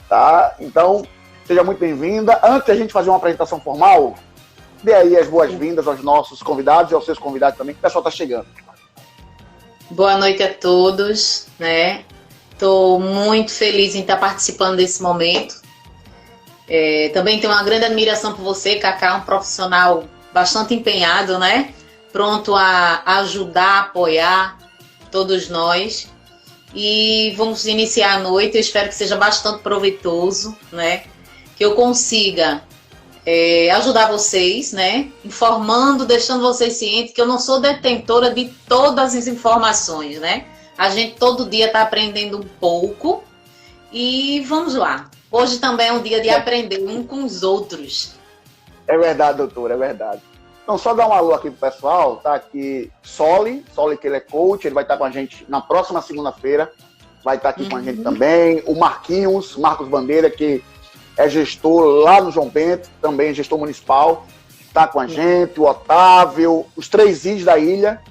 Tá? Então, seja muito bem-vinda. Antes de a gente fazer uma apresentação formal, dê aí as boas-vindas aos nossos convidados e aos seus convidados também, que o pessoal está chegando. Boa noite a todos, né? Estou muito feliz em estar participando desse momento. Também tenho uma grande admiração por você, Cacá, um profissional bastante empenhado, né? Pronto a ajudar, apoiar todos nós. E vamos iniciar a noite, eu espero que seja bastante proveitoso, né? Que eu consiga ajudar vocês, né? Informando, deixando vocês cientes que eu não sou detentora de todas as informações, né? A gente todo dia está aprendendo um pouco e vamos lá. Hoje também é um dia de aprender um com os outros. É verdade, doutora, é verdade. Então, só dar um alô aqui pro pessoal, tá aqui Soli, que ele é coach, ele vai estar com a gente na próxima segunda-feira, vai estar aqui com a gente também. O Marcos Bandeira, que é gestor lá no João Bento, também gestor municipal, está com a gente. O Otávio, os 3 Is da ilha,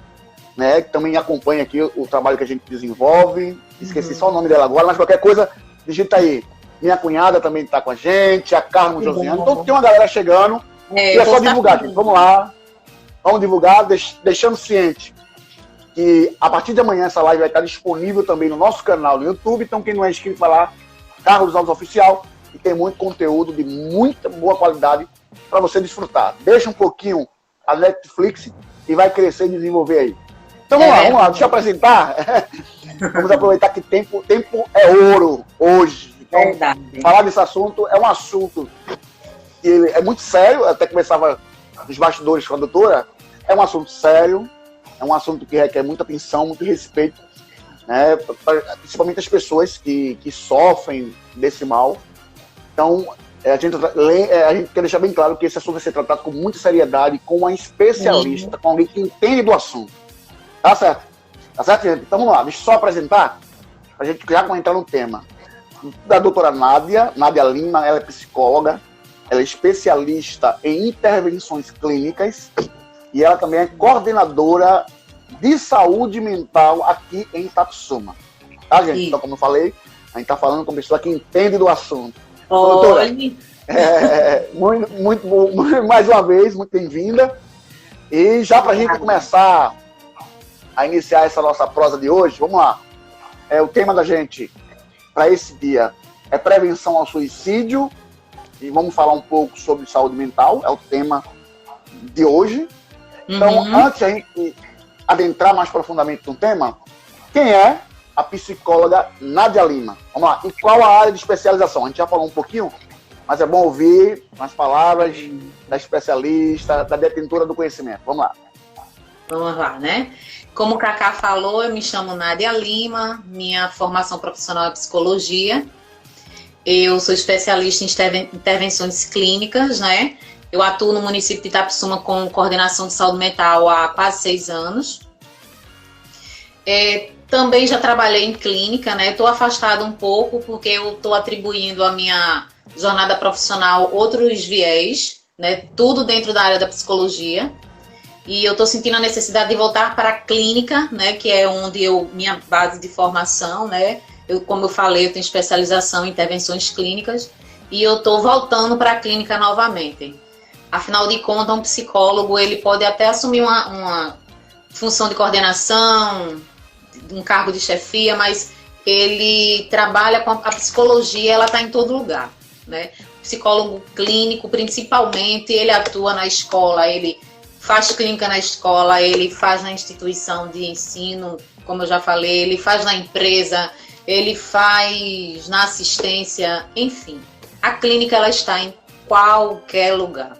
né, que também acompanha aqui o trabalho que a gente desenvolve. Esqueci só o nome dela agora, mas qualquer coisa, digita aí. Minha cunhada também está com a gente, a Carmo Josiane. Então tem uma galera chegando. E é só divulgar, gente. Vamos lá. Vamos divulgar, deixando ciente que a partir de amanhã essa live vai estar disponível também no nosso canal no YouTube. Então quem não é inscrito vai lá, Carlos Alves Oficial, e tem muito conteúdo de muita boa qualidade para você desfrutar. Deixa um pouquinho a Netflix e vai crescer e desenvolver aí. Então vamos lá, deixa eu apresentar. Vamos aproveitar que tempo é ouro hoje. Então, falar desse assunto é um assunto que ele é muito sério, até começava nos bastidores com a doutora, é um assunto sério, é um assunto que requer muita atenção, muito respeito, né, principalmente as pessoas que sofrem desse mal. Então, a gente quer deixar bem claro que esse assunto vai ser tratado com muita seriedade, com uma especialista, com alguém que entende do assunto. Tá certo? Tá certo, gente? Então vamos lá, deixa eu só apresentar, a gente já entrar no tema. Da doutora Nádia Lima, ela é psicóloga, ela é especialista em intervenções clínicas e ela também é coordenadora de saúde mental aqui em Itapissuma. Tá, gente? Então, como eu falei, a gente está falando com uma pessoa que entende do assunto. Doutora, muito, mais uma vez, muito bem-vinda. E já para a gente começar a iniciar essa nossa prosa de hoje, vamos lá. O tema da gente para esse dia é prevenção ao suicídio. E vamos falar um pouco sobre saúde mental, é o tema de hoje. Então, antes de a gente adentrar mais profundamente no tema, quem é a psicóloga Nádia Lima? Vamos lá, e qual a área de especialização? A gente já falou um pouquinho, mas é bom ouvir as palavras da especialista, da detentora do conhecimento. Vamos lá. Vamos lá, né? Como o Cacá falou, eu me chamo Nádia Lima, minha formação profissional é psicologia. Eu sou especialista em intervenções clínicas, né? Eu atuo no município de Itapissuma com coordenação de saúde mental há quase 6 anos. Também já trabalhei em clínica, né? Estou afastada um pouco porque eu estou atribuindo à minha jornada profissional outros viés, né? Tudo dentro da área da psicologia. E eu estou sentindo a necessidade de voltar para a clínica, né? Que é onde minha base de formação, né? Como eu falei, eu tenho especialização em intervenções clínicas e eu estou voltando para a clínica novamente. Afinal de contas, um psicólogo ele pode até assumir uma função de coordenação, um cargo de chefia, mas ele trabalha com a psicologia, ela está em todo lugar, né? O psicólogo clínico, principalmente, ele atua na escola, ele faz clínica na escola, ele faz na instituição de ensino, como eu já falei, ele faz na empresa, ele faz na assistência, enfim. A clínica ela está em qualquer lugar,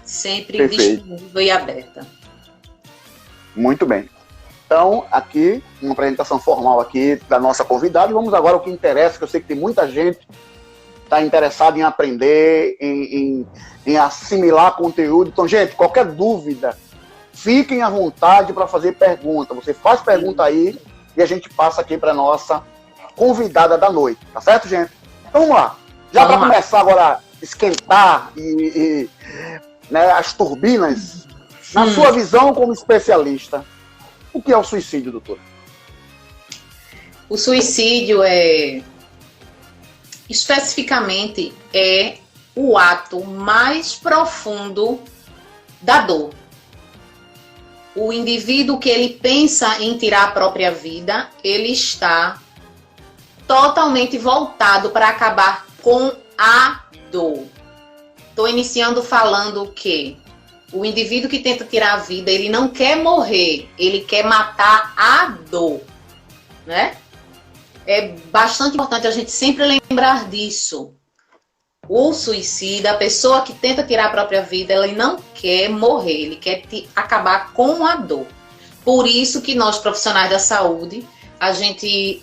sempre disponível e aberta. Muito bem. Então, aqui, uma apresentação formal aqui da nossa convidada. Vamos agora ao que interessa, que eu sei que tem muita gente que está interessada em aprender, em assimilar conteúdo. Então, gente, qualquer dúvida, fiquem à vontade para fazer pergunta. Você faz pergunta aí e a gente passa aqui para nossa convidada da noite. Tá certo, gente? Então, vamos lá. Já para começar agora a esquentar né, as turbinas, na sua visão como especialista, o que é o suicídio, doutora? O suicídio é especificamente é o ato mais profundo da dor. O indivíduo que ele pensa em tirar a própria vida, ele está totalmente voltado para acabar com a dor. Estou iniciando falando que o indivíduo que tenta tirar a vida, ele não quer morrer, ele quer matar a dor, né? É bastante importante a gente sempre lembrar disso. O suicida, a pessoa que tenta tirar a própria vida, ela não quer morrer, ele quer acabar com a dor. Por isso que nós, profissionais da saúde, a gente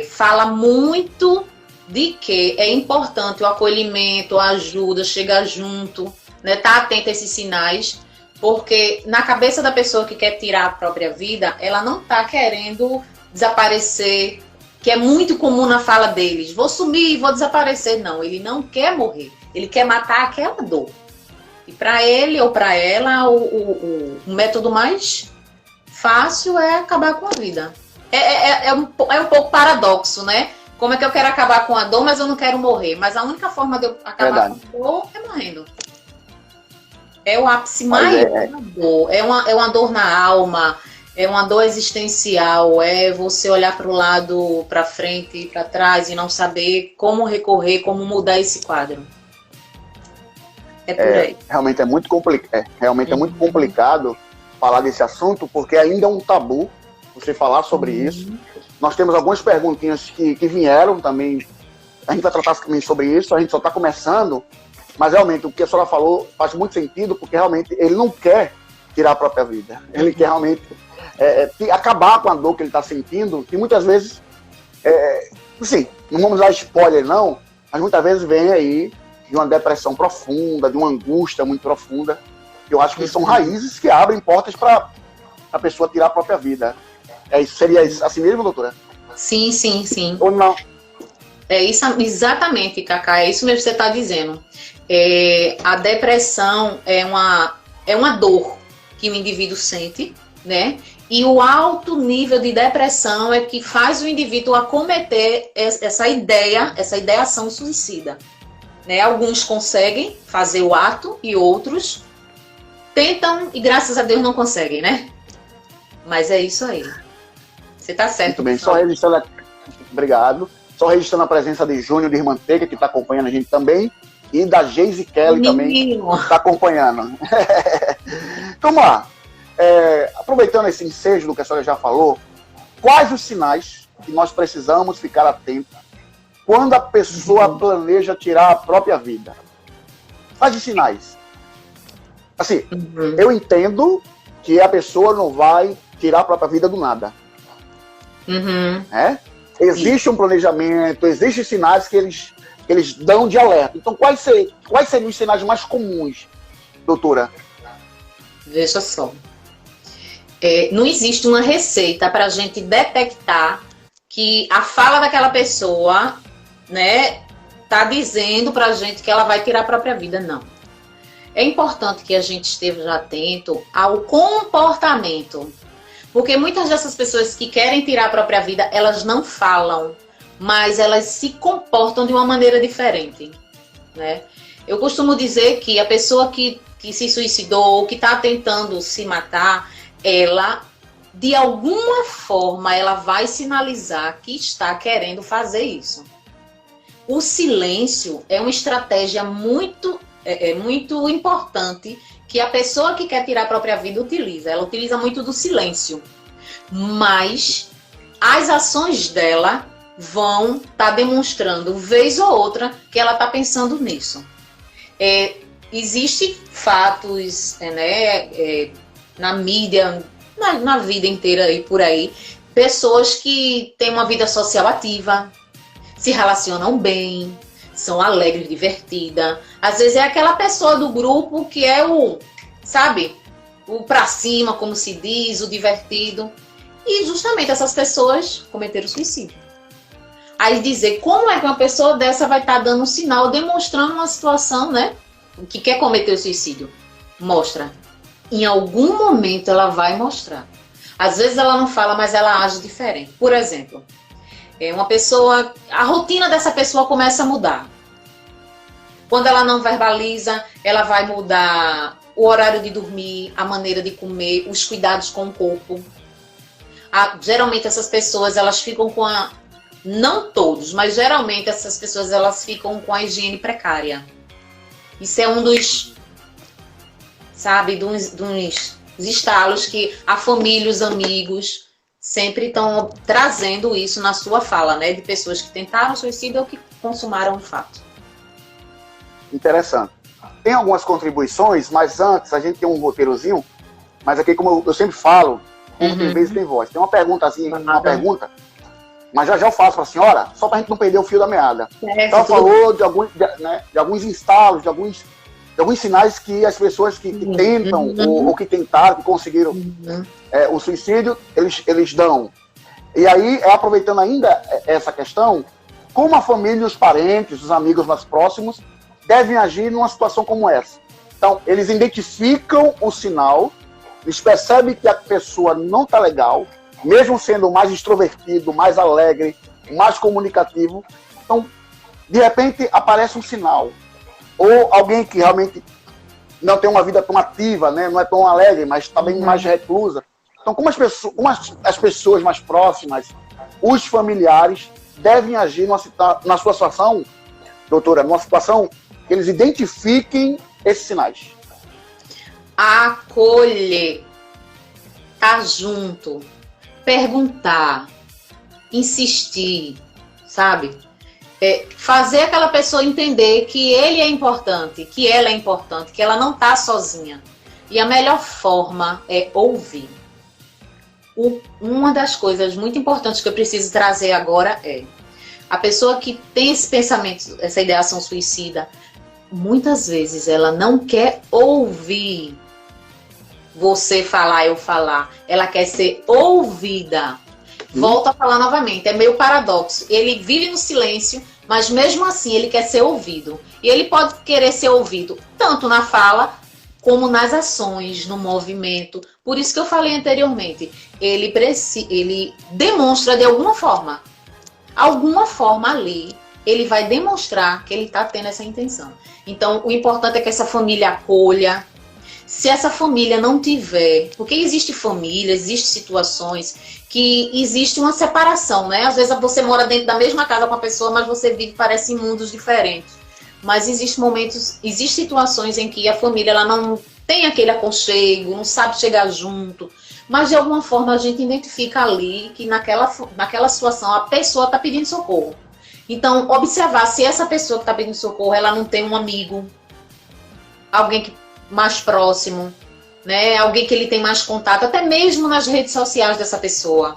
fala muito de que é importante o acolhimento, a ajuda, chegar junto, né, tá atento a esses sinais, porque na cabeça da pessoa que quer tirar a própria vida, ela não tá querendo desaparecer, que é muito comum na fala deles, vou sumir, vou desaparecer. Não, ele não quer morrer, ele quer matar aquela dor. E para ele ou para ela, o método mais fácil é acabar com a vida. É um pouco paradoxo, né? Como é que eu quero acabar com a dor, mas eu não quero morrer? Mas a única forma de eu acabar com a dor é morrendo. É o ápice maior da dor. É uma dor na alma, é uma dor existencial, é você olhar para o lado, para frente e para trás e não saber como recorrer, como mudar esse quadro. É por aí. Realmente é muito complicado falar desse assunto, porque ainda é um tabu você falar sobre isso. Nós temos algumas perguntinhas que vieram também. A gente vai tratar também sobre isso, a gente só está começando, mas realmente o que a senhora falou faz muito sentido, porque realmente ele não quer tirar a própria vida. Ele quer realmente acabar com a dor que ele está sentindo, que muitas vezes, assim, não vamos dar spoiler não, mas muitas vezes vem aí de uma depressão profunda, de uma angústia muito profunda. Eu acho que são raízes que abrem portas para a pessoa tirar a própria vida. Seria assim mesmo, doutora? Sim, sim, sim. Ou não? É isso, exatamente, Cacá, é isso mesmo que você está dizendo. A depressão é uma dor que o indivíduo sente, né? E o alto nível de depressão é que faz o indivíduo acometer essa ideação suicida. Né? Alguns conseguem fazer o ato e outros tentam e graças a Deus não conseguem, né? Mas é isso aí. Você tá certo. Muito bem, só registrando. Obrigado. Só registrando a presença de Júnior de Manteiga, que está acompanhando a gente também, e da Geise Kelly também, que está acompanhando. Então, vamos lá. Aproveitando esse ensejo do que a senhora já falou, quais os sinais que nós precisamos ficar atentos quando a pessoa planeja tirar a própria vida? Quais os sinais? Assim, eu entendo que a pessoa não vai tirar a própria vida do nada. Existe um planejamento, existem sinais que eles dão de alerta. Então, quais seriam os sinais mais comuns, doutora? Veja só. Não existe uma receita para a gente detectar que a fala daquela pessoa, né, tá dizendo para a gente que ela vai tirar a própria vida, não. É importante que a gente esteja atento ao comportamento. Porque muitas dessas pessoas que querem tirar a própria vida, elas não falam, mas elas se comportam de uma maneira diferente, né? Eu costumo dizer que a pessoa que se suicidou ou que está tentando se matar, ela, de alguma forma, ela vai sinalizar que está querendo fazer isso. O silêncio é uma estratégia muito importante que a pessoa que quer tirar a própria vida utiliza. Ela utiliza muito do silêncio. Mas as ações dela vão estar demonstrando, vez ou outra, que ela está pensando nisso. Existem fatos, na mídia, na vida inteira e por aí, pessoas que têm uma vida social ativa, se relacionam bem, são alegres, divertidas. Às vezes é aquela pessoa do grupo que é o pra cima, como se diz, o divertido. E justamente essas pessoas cometeram suicídio. Aí dizer como é que uma pessoa dessa vai estar dando um sinal, demonstrando uma situação, né, que quer cometer o suicídio. Mostra. Em algum momento ela vai mostrar. Às vezes ela não fala, mas ela age diferente. Por exemplo, A rotina dessa pessoa começa a mudar. Quando ela não verbaliza, ela vai mudar o horário de dormir, a maneira de comer, os cuidados com o corpo. Geralmente essas pessoas, elas ficam com não todos, mas geralmente essas pessoas, elas ficam com a higiene precária. Isso é um dos, dos estalos que a família, os amigos, sempre estão trazendo isso na sua fala, né? De pessoas que tentaram suicídio ou que consumaram o fato. Interessante. Tem algumas contribuições, mas antes a gente tem um roteirozinho, mas aqui, como eu sempre falo, como tem vez e tem voz. Tem uma perguntazinha, mas já eu faço para a senhora, só para a gente não perder o fio da meada. Ela falou de alguns instalos, de alguns sinais que as pessoas que tentam ou que tentaram, que conseguiram o suicídio, eles dão. E aí, aproveitando ainda essa questão, como a família, os parentes, os amigos mais próximos devem agir numa situação como essa. Então, eles identificam o sinal, eles percebem que a pessoa não está legal, mesmo sendo mais extrovertido, mais alegre, mais comunicativo. Então, de repente, aparece um sinal. Ou alguém que realmente não tem uma vida tão ativa, né? Não é tão alegre, mas está bem mais reclusa. Então, como as pessoas mais próximas, os familiares, devem agir na sua situação, doutora, numa situação que eles identifiquem esses sinais? Acolher, estar junto, perguntar, insistir, sabe? Fazer aquela pessoa entender que ele é importante, que ela é importante, que ela não está sozinha. E a melhor forma é ouvir. Uma das coisas muito importantes que eu preciso trazer agora é a pessoa que tem esse pensamento, essa ideação suicida, muitas vezes ela não quer ouvir você falar, eu falar. Ela quer ser ouvida. Volto a falar novamente, é meio paradoxo. Ele vive no silêncio, mas mesmo assim ele quer ser ouvido. E ele pode querer ser ouvido tanto na fala, como nas ações, no movimento. Por isso que eu falei anteriormente, ele demonstra de alguma forma ali, ele vai demonstrar que ele está tendo essa intenção. Então, o importante é que essa família acolha. Se essa família não tiver, porque existe família, existem situações que existe uma separação, né? Às vezes você mora dentro da mesma casa com a pessoa, mas você vive, parece, em mundos diferentes. Mas existem situações em que a família ela não tem aquele aconchego, não sabe chegar junto, mas de alguma forma a gente identifica ali que naquela situação a pessoa está pedindo socorro. Então, observar se essa pessoa que está pedindo socorro, ela não tem um amigo, alguém mais próximo, né? Alguém que ele tem mais contato, até mesmo nas redes sociais dessa pessoa.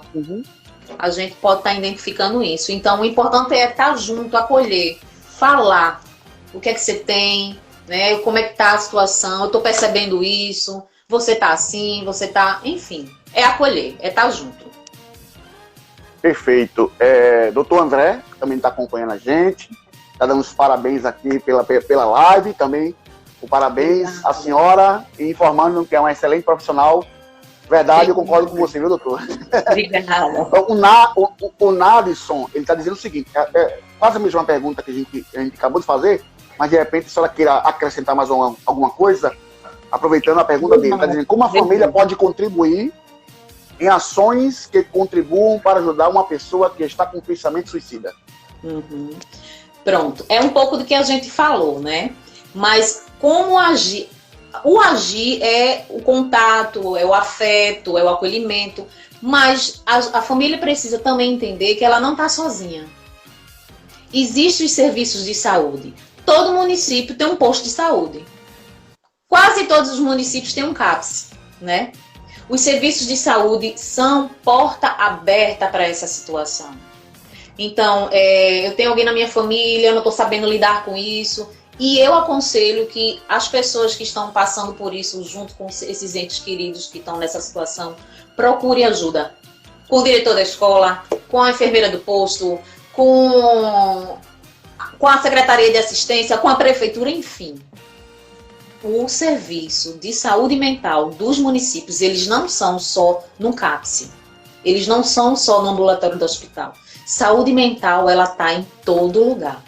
A gente pode estar identificando isso. Então, o importante é estar junto, acolher, falar o que é que você tem, né? Como é que está a situação, eu estou percebendo isso, você está assim, você está... Enfim, é acolher, é estar junto. Perfeito. Doutor André, que também está acompanhando a gente, está dando os parabéns aqui pela live, também o parabéns à senhora, e informando que é uma excelente profissional. Verdade, eu concordo com você, viu, doutor? Obrigada. O Nadson, ele está dizendo o seguinte, quase a mesma pergunta que a gente acabou de fazer, mas de repente, se ela queira acrescentar mais alguma coisa, aproveitando a pergunta dele, está dizendo como a família pode contribuir em ações que contribuam para ajudar uma pessoa que está com pensamento suicida. Pronto, é um pouco do que a gente falou, né? Mas como agir? O agir é o contato, é o afeto, é o acolhimento, mas a família precisa também entender que ela não está sozinha. Existem os serviços de saúde. Todo município tem um posto de saúde. Quase todos os municípios têm um CAPS, né? Os serviços de saúde são porta aberta para essa situação. Então, eu tenho alguém na minha família, eu não estou sabendo lidar com isso, e eu aconselho que as pessoas que estão passando por isso, junto com esses entes queridos que estão nessa situação, procure ajuda. Com o diretor da escola, com a enfermeira do posto, com a Secretaria de Assistência, com a Prefeitura, enfim. O serviço de saúde mental dos municípios, eles não são só no CAPS. Eles não são só no ambulatório do hospital. Saúde mental, ela está em todo lugar.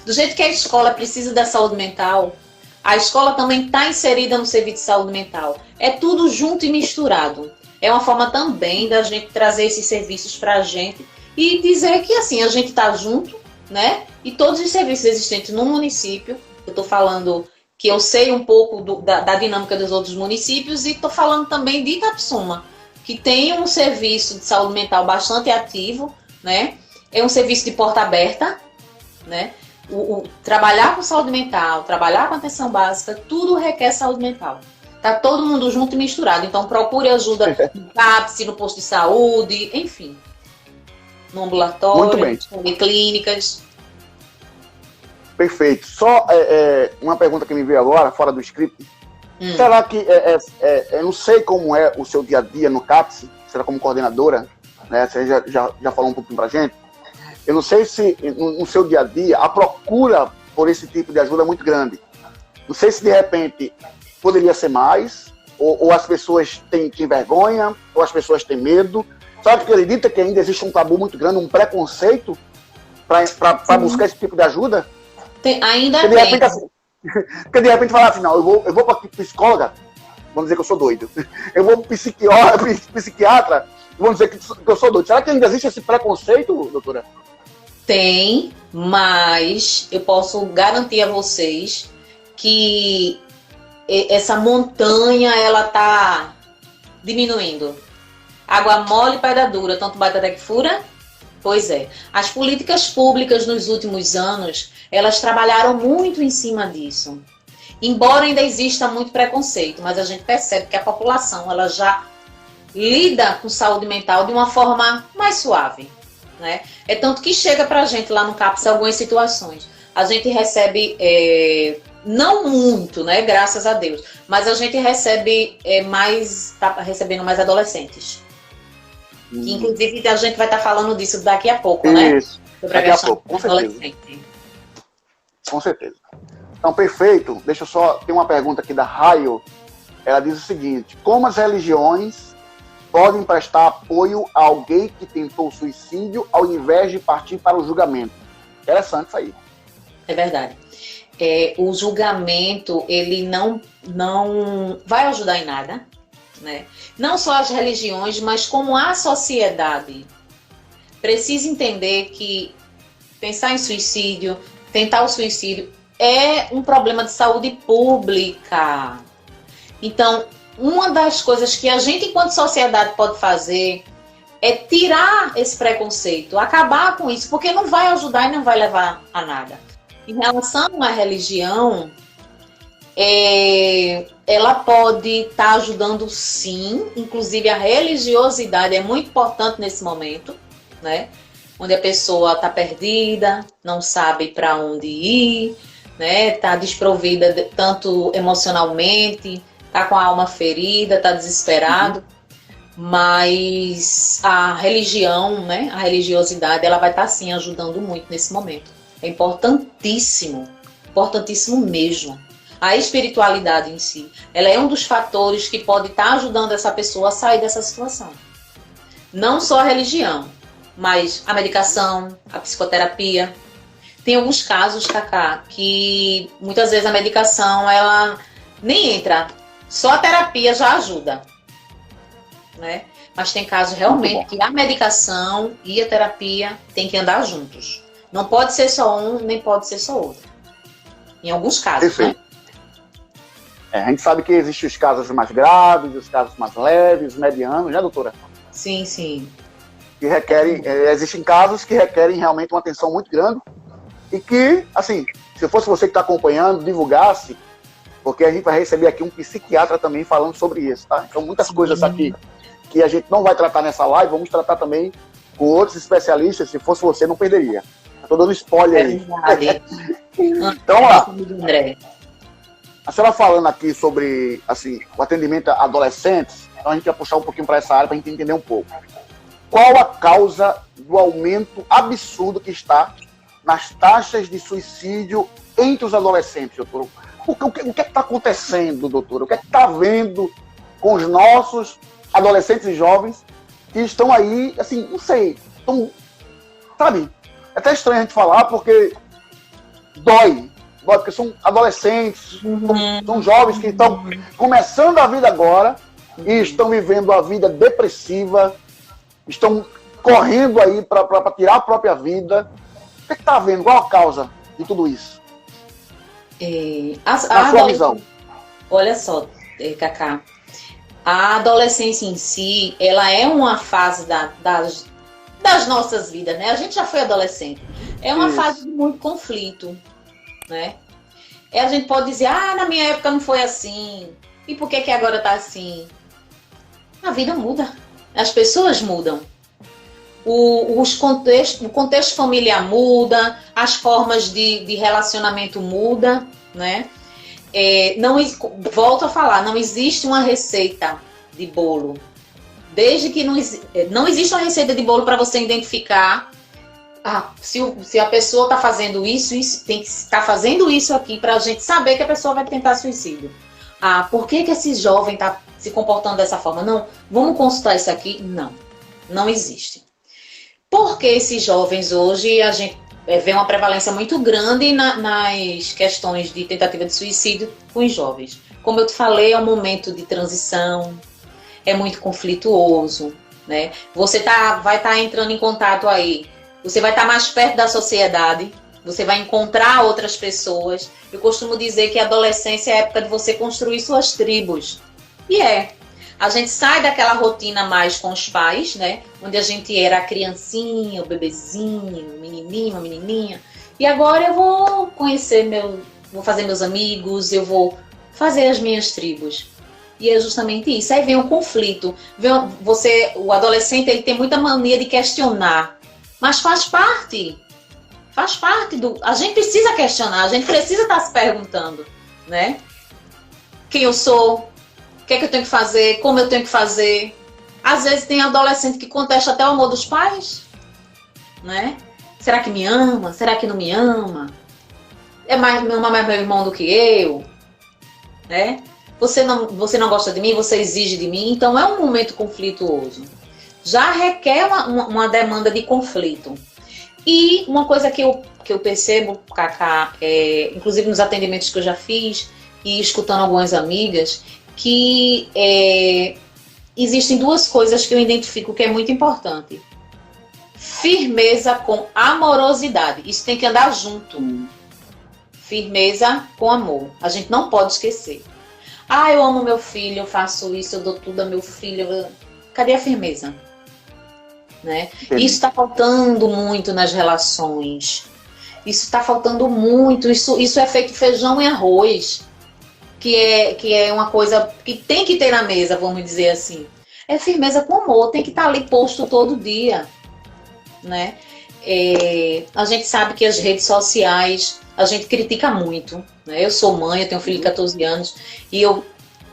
Do jeito que a escola precisa da saúde mental, a escola também está inserida no serviço de saúde mental. É tudo junto e misturado. É uma forma também da gente trazer esses serviços para a gente e dizer que assim, a gente está junto, né? E todos os serviços existentes no município, eu estou falando que eu sei um pouco da dinâmica dos outros municípios e estou falando também de Itapissuma, que tem um serviço de saúde mental bastante ativo, né? É um serviço de porta aberta, né? Trabalhar com saúde mental, trabalhar com atenção básica, tudo requer saúde mental. Tá todo mundo junto e misturado. Então procure ajuda no CAPS, no posto de saúde, enfim. No ambulatório, em clínicas. Perfeito. Só uma pergunta que me veio agora, fora do script. Será que, eu não sei como é o seu dia a dia no CAPS, será como coordenadora, né? Você já falou um pouquinho pra gente. Eu não sei se no seu dia a dia a procura por esse tipo de ajuda é muito grande. Não sei se de repente poderia ser mais, ou as pessoas têm vergonha, ou as pessoas têm medo. Sabe que acredita que ainda existe um tabu muito grande, um preconceito para buscar esse tipo de ajuda? Ainda porque de repente, assim, porque de repente falar assim, não, eu vou para psicóloga, vamos dizer que eu sou doido. Eu vou para psiquiatra, vamos dizer que eu sou doido. Será que ainda existe esse preconceito, doutora? Tem, mas eu posso garantir a vocês que essa montanha, ela tá diminuindo. Água mole e pedra dura, tanto bate até que fura? Pois é. As políticas públicas nos últimos anos, elas trabalharam muito em cima disso. Embora ainda exista muito preconceito, mas a gente percebe que a população, ela já lida com saúde mental de uma forma mais suave, né? É tanto que chega pra gente lá no CAPS algumas situações. A gente recebe, não muito, né? Graças a Deus, mas a gente recebe tá recebendo mais adolescentes. Que, inclusive, a gente vai estar falando disso daqui a pouco, né? Isso, daqui a pouco, com certeza. Com certeza. Então, perfeito. Deixa eu só... Tem uma pergunta aqui da Raio. Ela diz o seguinte: como as religiões podem prestar apoio a alguém que tentou suicídio ao invés de partir para o julgamento? Interessante isso aí. É verdade. O julgamento, ele não vai ajudar em nada, né? Não só as religiões, mas como a sociedade precisa entender que pensar em suicídio, tentar o suicídio, é um problema de saúde pública. Então, uma das coisas que a gente, enquanto sociedade, pode fazer é tirar esse preconceito, acabar com isso, porque não vai ajudar e não vai levar a nada. Em relação à religião, ela pode estar ajudando sim, inclusive a religiosidade é muito importante nesse momento, né? Onde a pessoa está perdida, não sabe para onde ir, né? Está desprovida tanto emocionalmente, está com a alma ferida, está desesperado, mas a religião, né? A religiosidade, ela vai estar sim ajudando muito nesse momento. É importantíssimo, importantíssimo mesmo. A espiritualidade em si, ela é um dos fatores que pode estar ajudando essa pessoa a sair dessa situação. Não só a religião, mas a medicação, a psicoterapia. Tem alguns casos, Cacá, que muitas vezes a medicação, ela nem entra. Só a terapia já ajuda, né? Mas tem casos realmente que a medicação e a terapia tem que andar juntos. Não pode ser só um, nem pode ser só outro. Em alguns casos, perfeito, né? A gente sabe que existem os casos mais graves, os casos mais leves, medianos, né, doutora? Sim, sim. Que requerem, existem casos que requerem realmente uma atenção muito grande e que, assim, se fosse você que está acompanhando, divulgasse, porque a gente vai receber aqui um psiquiatra também falando sobre isso, tá? Então, muitas coisas aqui que a gente não vai tratar nessa live, vamos tratar também com outros especialistas. Se fosse você, não perderia. Estou dando spoiler aí. Então, lá. A senhora falando aqui sobre, assim, o atendimento a adolescentes, então a gente vai puxar um pouquinho para essa área para a gente entender um pouco. Qual a causa do aumento absurdo que está nas taxas de suicídio entre os adolescentes, doutor? O que está acontecendo, doutor? O que está vendo com os nossos adolescentes e jovens que estão aí, assim, não sei, sabe? É até estranho a gente falar, porque dói, porque são adolescentes, são jovens que estão começando a vida agora e estão vivendo a vida depressiva, estão correndo aí para tirar a própria vida. O que está havendo? Qual a causa de tudo isso? Na sua visão. Olha só, Cacá, a adolescência em si, ela é uma fase das nossas vidas, né? A gente já foi adolescente. É uma fase de muito conflito, né? A gente pode dizer, na minha época não foi assim. E por que agora tá assim? A vida muda. As pessoas mudam. O contexto familiar muda, as formas de relacionamento mudam, né? Volto a falar, não existe uma receita de bolo. Desde que não existe uma receita de bolo para você identificar se a pessoa está fazendo isso, tem que estar fazendo isso aqui para a gente saber que a pessoa vai tentar suicídio. Por que esse jovem está se comportando dessa forma? Não, vamos consultar isso aqui? Não existe. Porque esses jovens hoje, a gente vê uma prevalência muito grande nas questões de tentativa de suicídio com os jovens. Como eu te falei, é um momento de transição, é muito conflituoso, né? Você vai estar entrando em contato aí, você vai estar mais perto da sociedade, você vai encontrar outras pessoas. Eu costumo dizer que a adolescência é a época de você construir suas tribos. E a gente sai daquela rotina mais com os pais, né? Onde a gente era a criancinha, o bebezinho, o menininho, a menininha. E agora eu vou conhecer vou fazer meus amigos, eu vou fazer as minhas tribos. E é justamente isso. Aí vem o conflito. O adolescente, ele tem muita mania de questionar. Mas faz parte. Faz parte a gente precisa questionar, a gente precisa estar se perguntando, né? Quem eu sou? O que é que eu tenho que fazer? Como eu tenho que fazer? Às vezes tem adolescente que contesta até o amor dos pais, né? Será que me ama? Será que não me ama? Ama mais meu irmão do que eu? Né? Você não gosta de mim? Você exige de mim? Então é um momento conflituoso. Já requer uma demanda de conflito. E uma coisa que eu percebo, Cacá, inclusive nos atendimentos que eu já fiz e escutando algumas amigas, que existem duas coisas que eu identifico que é muito importante. Firmeza com amorosidade. Isso tem que andar junto. Firmeza com amor. A gente não pode esquecer. Eu amo meu filho, eu faço isso, eu dou tudo a meu filho. Cadê a firmeza? Né? Isso está faltando muito nas relações. Isso está faltando muito. Isso é feito feijão e arroz. Que é uma coisa que tem que ter na mesa, vamos dizer assim. É firmeza com amor, tem que estar ali posto todo dia, né? A gente sabe que as redes sociais, a gente critica muito, né? Eu sou mãe, eu tenho um filho de 14 anos e eu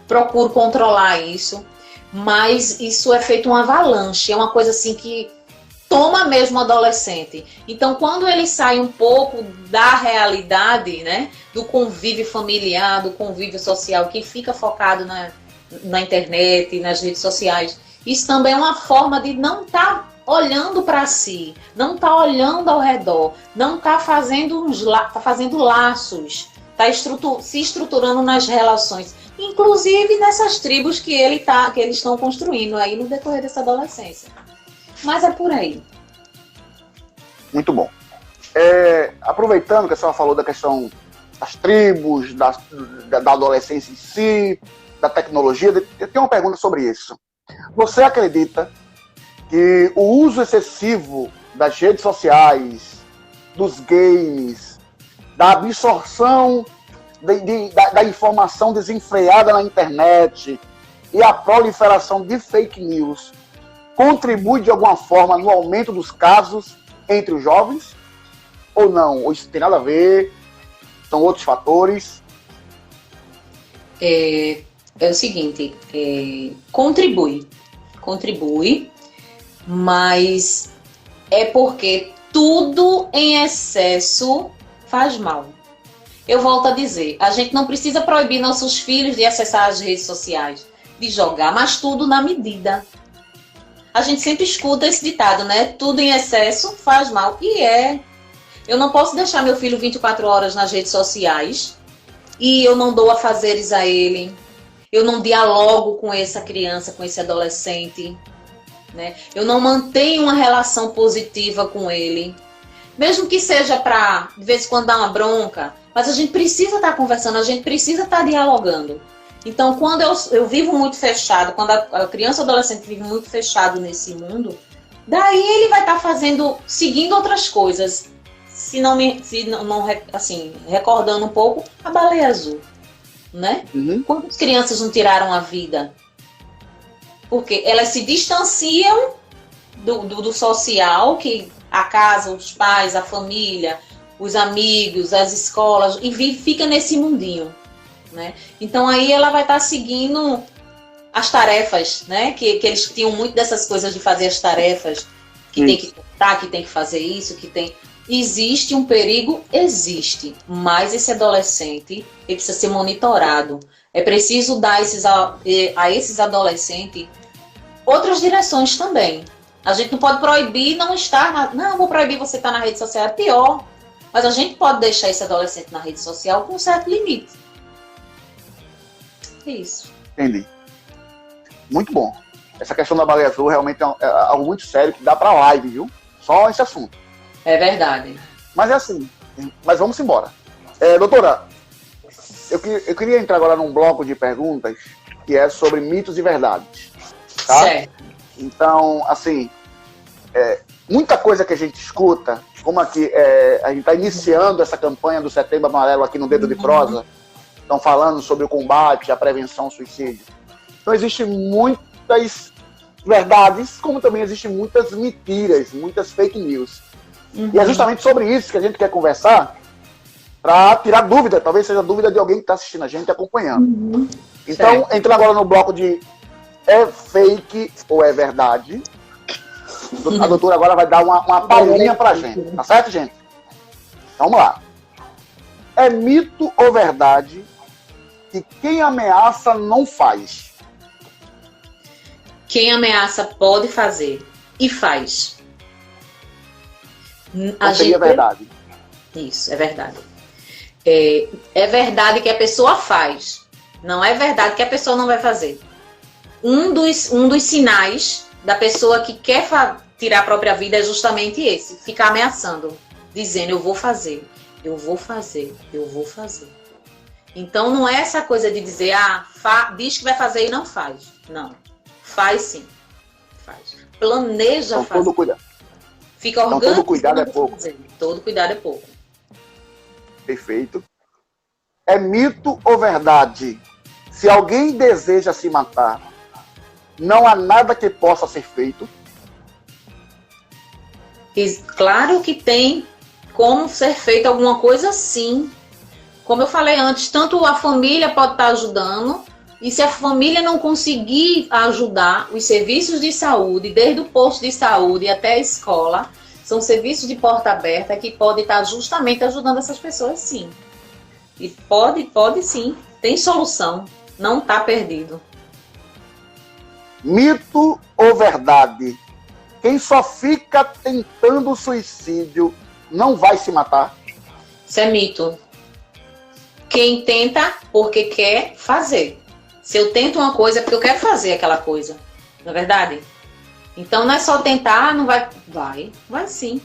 procuro controlar isso, mas isso é feito uma avalanche, é uma coisa assim que toma mesmo o adolescente. Então, quando ele sai um pouco da realidade, né, do convívio familiar, do convívio social, que fica focado na internet, nas redes sociais, isso também é uma forma de não estar olhando para si, não estar olhando ao redor, não estar fazendo laços, se estruturando nas relações, inclusive nessas tribos que eles estão construindo aí no decorrer dessa adolescência. Mas é por aí. Muito bom. Aproveitando que a senhora falou da questão das tribos, da adolescência em si, da tecnologia, eu tenho uma pergunta sobre isso. Você acredita que o uso excessivo das redes sociais, dos games, da absorção da informação desenfreada na internet e a proliferação de fake news contribui de alguma forma no aumento dos casos entre os jovens? Ou não? Ou isso tem nada a ver? São outros fatores? É o seguinte, contribui, mas é porque tudo em excesso faz mal. Eu volto a dizer, a gente não precisa proibir nossos filhos de acessar as redes sociais, de jogar, mas tudo na medida. a gente sempre escuta esse ditado, né? Tudo em excesso faz mal. E é. Eu não posso deixar meu filho 24 horas nas redes sociais e eu não dou afazeres a ele. Eu não dialogo com essa criança, com esse adolescente, né? Eu não mantenho uma relação positiva com ele. Mesmo que seja para, de vez em quando, dar uma bronca, mas a gente precisa estar conversando, a gente precisa estar dialogando. Então, quando eu vivo muito fechado, quando a criança ou adolescente vive muito fechado nesse mundo, daí ele vai estar seguindo outras coisas. Assim, recordando um pouco, a baleia azul, né? Quantas crianças não tiraram a vida? Porque elas se distanciam do social, que a casa, os pais, a família, os amigos, as escolas, e fica nesse mundinho, né? Então aí ela vai estar seguindo as tarefas, né? Que eles tinham muito dessas coisas de fazer as tarefas, que tem que contar, que tem que fazer isso, que tem... Existe um perigo? Existe, mas esse adolescente ele precisa ser monitorado. É preciso dar a esses adolescentes outras direções também. A gente não pode proibir não estar... Não, vou proibir você estar na rede social, é pior. Mas a gente pode deixar esse adolescente na rede social com um certo limite. É isso. Entendi. Muito bom. Essa questão da baleia azul realmente é algo muito sério que dá para live, viu? Só esse assunto. É verdade. Mas é assim. Mas vamos embora. Doutora, eu queria entrar agora num bloco de perguntas que é sobre mitos e verdades. Tá? Certo. Então, assim, muita coisa que a gente escuta, como aqui a gente está iniciando essa campanha do Setembro Amarelo aqui no Dedo de Prosa, estão falando sobre o combate, a prevenção ao suicídio. Então, existem muitas verdades, como também existem muitas mentiras, muitas fake news. E é justamente sobre isso que a gente quer conversar, para tirar dúvida, talvez seja dúvida de alguém que está assistindo a gente e acompanhando. Então, entrando agora no bloco de é fake ou é verdade, a doutora agora vai dar uma palhinha para a gente, tá certo, gente? Então, vamos lá. É mito ou verdade que quem ameaça não faz? Quem ameaça pode fazer e faz. Não seria verdade. Isso, é verdade. É verdade que a pessoa faz. Não é verdade que a pessoa não vai fazer. Um dos sinais da pessoa que quer tirar a própria vida é justamente esse. Ficar ameaçando. Dizendo, eu vou fazer. Eu vou fazer. Eu vou fazer. Então não é essa coisa de dizer, diz que vai fazer e não faz. Não. Faz sim. Faz. Planeja fazer. Todo cuidado. Fica orgânico. Todo cuidado é pouco. Todo cuidado é pouco. Perfeito. É mito ou verdade? Se alguém deseja se matar, não há nada que possa ser feito? Claro que tem como ser feita alguma coisa, sim. Como eu falei antes, tanto a família pode estar ajudando, e se a família não conseguir ajudar, os serviços de saúde, desde o posto de saúde até a escola, são serviços de porta aberta que podem estar justamente ajudando essas pessoas, sim. E pode sim. Tem solução. Não está perdido. Mito ou verdade? Quem só fica tentando suicídio não vai se matar? Isso é mito. Quem tenta porque quer fazer. Se eu tento uma coisa é porque eu quero fazer aquela coisa. Não é verdade? Então não é só tentar, não vai... Vai sim.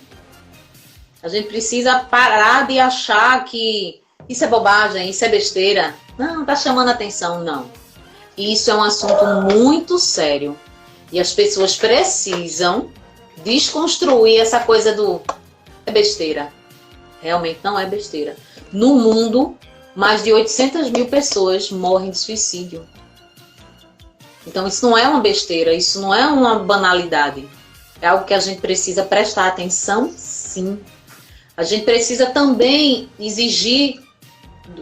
A gente precisa parar de achar que isso é bobagem, isso é besteira. Não, tá chamando atenção, não. Isso é um assunto muito sério. E as pessoas precisam desconstruir essa coisa do... É besteira. Realmente não é besteira. No mundo, mais de 800 mil pessoas morrem de suicídio. Então isso não é uma besteira, isso não é uma banalidade. É algo que a gente precisa prestar atenção, sim. A gente precisa também exigir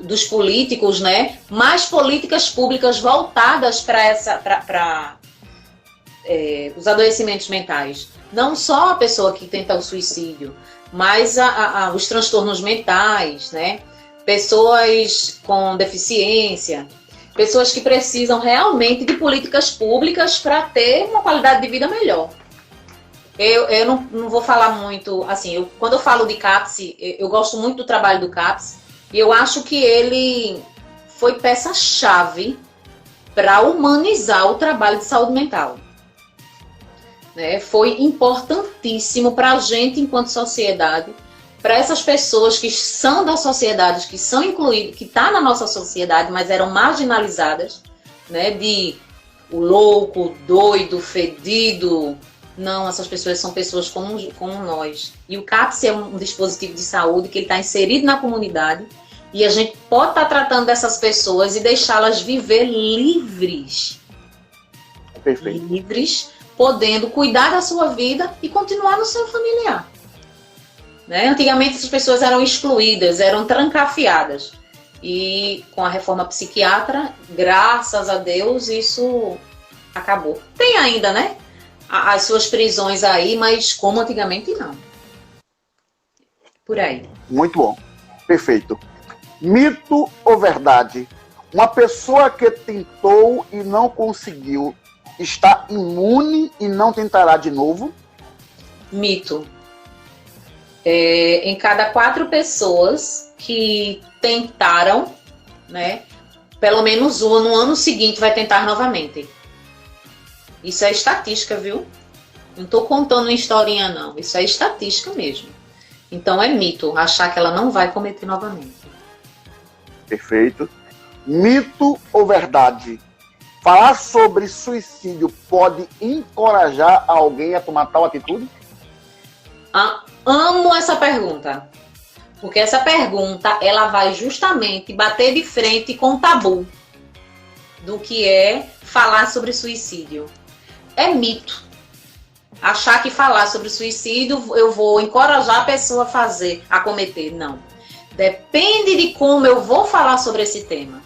dos políticos, né, mais políticas públicas voltadas para os adoecimentos mentais. Não só a pessoa que tenta o suicídio, mas os transtornos mentais, né? Pessoas com deficiência, pessoas que precisam realmente de políticas públicas para ter uma qualidade de vida melhor. Eu não vou falar muito, assim, quando eu falo de CAPS, eu gosto muito do trabalho do CAPS, e eu acho que ele foi peça-chave para humanizar o trabalho de saúde mental. Né? Foi importantíssimo para a gente, enquanto sociedade, para essas pessoas que são da sociedade, que são incluídas, que estão na nossa sociedade, mas eram marginalizadas, né? De o louco, o doido, o fedido. Não, essas pessoas são pessoas como nós. E o CAPS é um dispositivo de saúde que ele está inserido na comunidade e a gente pode estar tratando dessas pessoas e deixá-las viver livres. Perfeito. Livres, podendo cuidar da sua vida e continuar no seu familiar. Né? Antigamente essas pessoas eram excluídas, eram trancafiadas. E com a reforma psiquiatra, graças a Deus, isso acabou. Tem ainda, né? As suas prisões aí, mas como antigamente, não. Por aí. Muito bom. Perfeito. Mito ou verdade? Uma pessoa que tentou e não conseguiu está imune e não tentará de novo? Mito. Em cada 4 pessoas que tentaram, né, pelo menos uma no ano seguinte vai tentar novamente. Isso é estatística, viu? Não estou contando uma historinha, não. Isso é estatística mesmo. Então é mito achar que ela não vai cometer novamente. Perfeito. Mito ou verdade? Falar sobre suicídio pode encorajar alguém a tomar tal atitude? Amo essa pergunta. Porque essa pergunta, ela vai justamente bater de frente com o tabu do que é falar sobre suicídio. É mito. Achar que falar sobre suicídio eu vou encorajar a pessoa a cometer. Não. Depende de como eu vou falar sobre esse tema.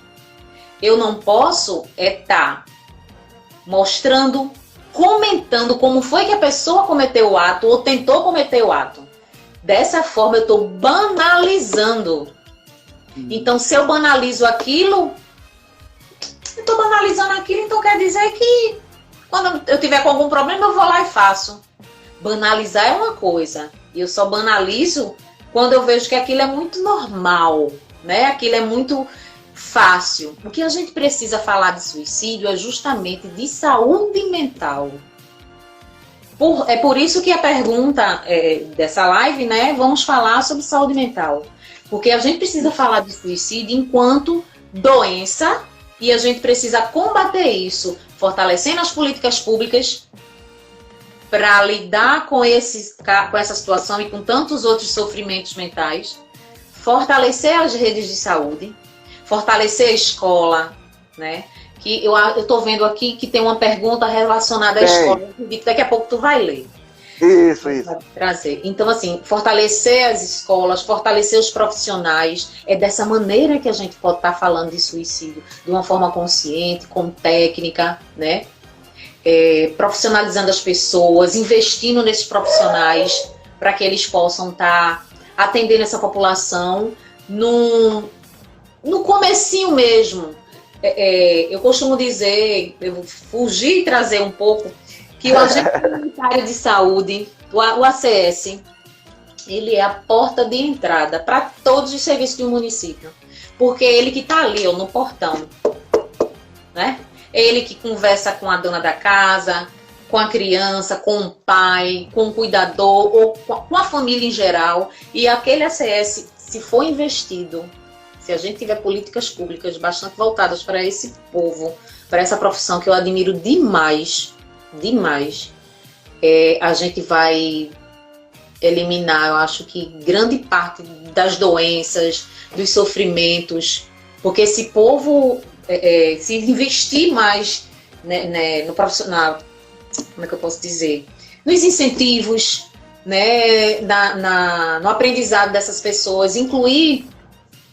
Eu não posso estar mostrando, comentando como foi que a pessoa cometeu o ato ou tentou cometer o ato. Dessa forma eu estou banalizando. Então se eu banalizo aquilo, eu estou banalizando aquilo, então quer dizer que quando eu tiver com algum problema eu vou lá e faço. Banalizar é uma coisa, e eu só banalizo quando eu vejo que aquilo é muito normal, né? Aquilo é muito fácil. O que a gente precisa falar de suicídio é justamente de saúde mental. É por isso que a pergunta dessa live, né? Vamos falar sobre saúde mental. Porque a gente precisa falar de suicídio enquanto doença e a gente precisa combater isso, fortalecendo as políticas públicas para lidar com essa situação e com tantos outros sofrimentos mentais, fortalecer as redes de saúde, fortalecer a escola, né? Que eu estou vendo aqui que tem uma pergunta relacionada à escola, que daqui a pouco tu vai ler. Isso. Trazer. Então, assim, fortalecer as escolas, fortalecer os profissionais, é dessa maneira que a gente pode estar falando de suicídio, de uma forma consciente, com técnica, né? Profissionalizando as pessoas, investindo nesses profissionais para que eles possam estar atendendo essa população no comecinho mesmo. Eu costumo dizer, eu vou fugir e trazer um pouco, que o agente comunitário de saúde, o ACS, ele é a porta de entrada para todos os serviços do município. Porque é ele que está ali, ó, no portão, né? É ele que conversa com a dona da casa, com a criança, com o pai, com o cuidador, ou com a família em geral. E aquele ACS, se for investido, se a gente tiver políticas públicas bastante voltadas para esse povo, para essa profissão que eu admiro demais, a gente vai eliminar, eu acho que grande parte das doenças, dos sofrimentos, porque esse povo, se investir mais no profissional, como é que eu posso dizer? Nos incentivos, né, no aprendizado dessas pessoas,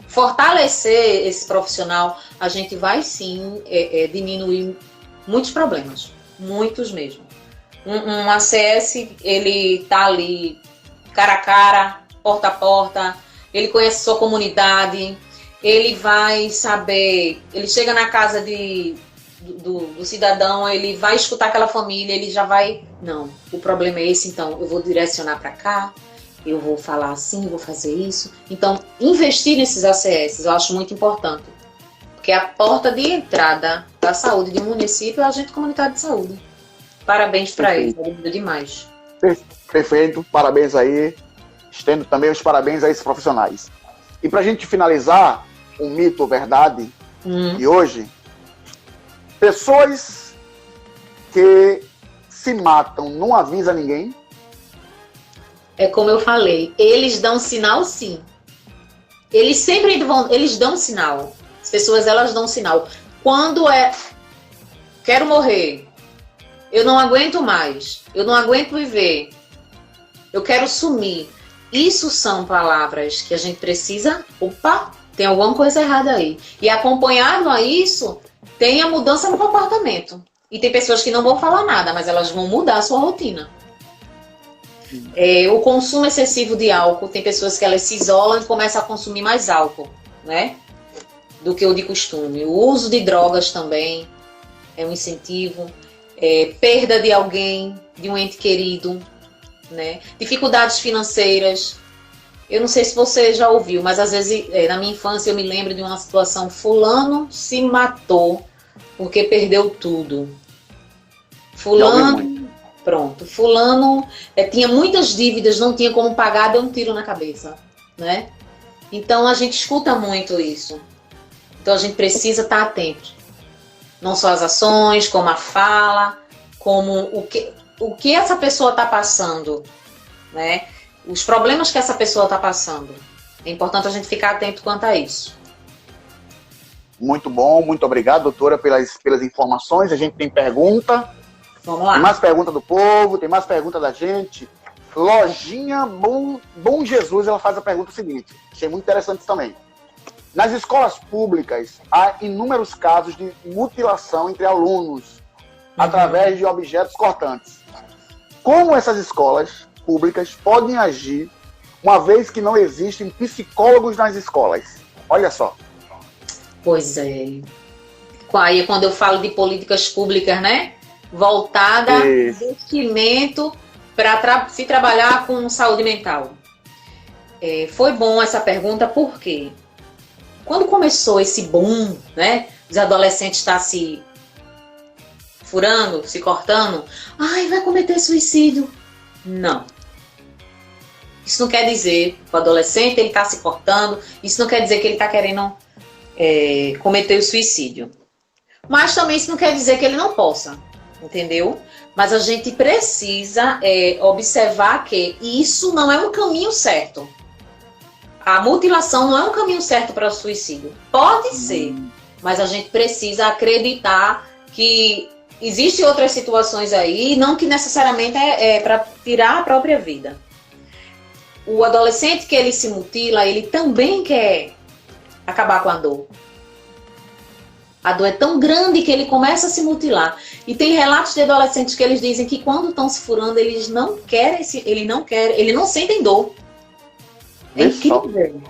fortalecer esse profissional, a gente vai sim diminuir muitos problemas, muitos mesmo. Um ACS, ele tá ali cara a cara, porta a porta, ele conhece sua comunidade, ele vai saber, ele chega na casa de do cidadão, ele vai escutar aquela família, ele já vai... Não, o problema é esse, então eu vou direcionar para cá, eu vou falar assim, vou fazer isso. Então, investir nesses ACS eu acho muito importante. Porque a porta de entrada da saúde de um município é o agente comunitário de saúde. Parabéns para eles, ajuda demais. Perfeito, parabéns aí. Estendo também os parabéns a esses profissionais. E para a gente finalizar, um mito ou verdade de hoje, pessoas que se matam não avisam ninguém. É como eu falei, eles dão sinal sim. Eles sempre eles dão sinal. As pessoas, elas dão sinal. Quando quero morrer, eu não aguento mais, eu não aguento viver, eu quero sumir. Isso são palavras que a gente precisa, opa, tem alguma coisa errada aí. E acompanhado a isso, tem a mudança no comportamento. E tem pessoas que não vão falar nada, mas elas vão mudar a sua rotina. O consumo excessivo de álcool, tem pessoas que elas se isolam e começam a consumir mais álcool, né? Do que o de costume. O uso de drogas também é um incentivo. Perda de alguém, de um ente querido, né? Dificuldades financeiras. Eu não sei se você já ouviu, mas às vezes na minha infância eu me lembro de uma situação: fulano se matou porque perdeu tudo. Fulano, pronto, fulano tinha muitas dívidas, não tinha como pagar, deu um tiro na cabeça, né? Então a gente escuta muito isso. Então a gente precisa estar atento. Não só as ações, como a fala, como o que essa pessoa está passando, né? Os problemas que essa pessoa está passando. É importante a gente ficar atento quanto a isso. Muito bom, muito obrigado, doutora, pelas informações. A gente tem pergunta. Vamos lá. Tem mais pergunta do povo, tem mais pergunta da gente. Lojinha Bom Jesus, ela faz a pergunta seguinte. Achei muito interessante também. Nas escolas públicas, há inúmeros casos de mutilação entre alunos através de objetos cortantes. Como essas escolas públicas podem agir, uma vez que não existem psicólogos nas escolas? Olha só. Pois é. Aí quando eu falo de políticas públicas, né? Voltada a investimento para se trabalhar com saúde mental. Foi bom essa pergunta, por quê? Quando começou esse boom, né? Os adolescentes estão se furando, se cortando. Ai, vai cometer suicídio. Não. Isso não quer dizer que o adolescente ele está se cortando. Isso não quer dizer que ele está querendo cometer o suicídio. Mas também isso não quer dizer que ele não possa. Entendeu? Mas a gente precisa observar que isso não é um caminho certo. A mutilação não é um caminho certo para o suicídio. Pode ser, mas a gente precisa acreditar que existem outras situações aí, não que necessariamente é para tirar a própria vida. O adolescente que ele se mutila, ele também quer acabar com a dor. A dor é tão grande que ele começa a se mutilar. E tem relatos de adolescentes que eles dizem que quando estão se furando, eles não querem, eles não sentem dor. É incrível.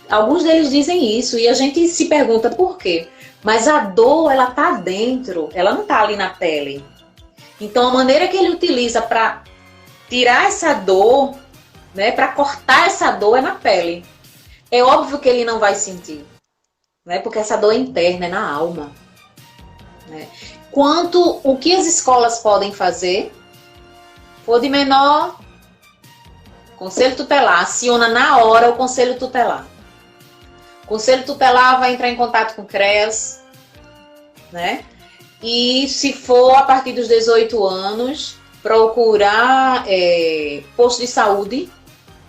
Alguns deles dizem isso e a gente se pergunta por quê. Mas a dor, ela tá dentro, ela não tá ali na pele. Então a maneira que ele utiliza para tirar essa dor, né, para cortar essa dor é na pele. É óbvio que ele não vai sentir, né, porque essa dor é interna, é na alma. Né? O que as escolas podem fazer, for de menor, Conselho Tutelar, aciona na hora o Conselho Tutelar. O Conselho Tutelar vai entrar em contato com o CREAS, né? E se for a partir dos 18 anos, procurar posto de saúde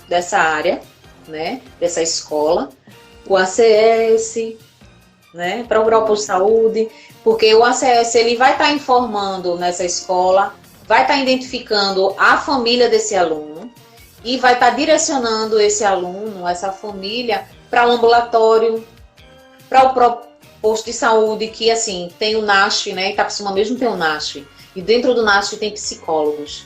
dessa área, né? Dessa escola, o ACS, né? Procurar o posto de saúde, porque o ACS ele vai estar informando nessa escola, vai estar identificando a família desse aluno, e vai estar direcionando esse aluno, essa família, para o ambulatório, para o próprio posto de saúde, que assim, tem o NASF, né? Itapissuma mesmo tem o NASF. E dentro do NASF tem psicólogos.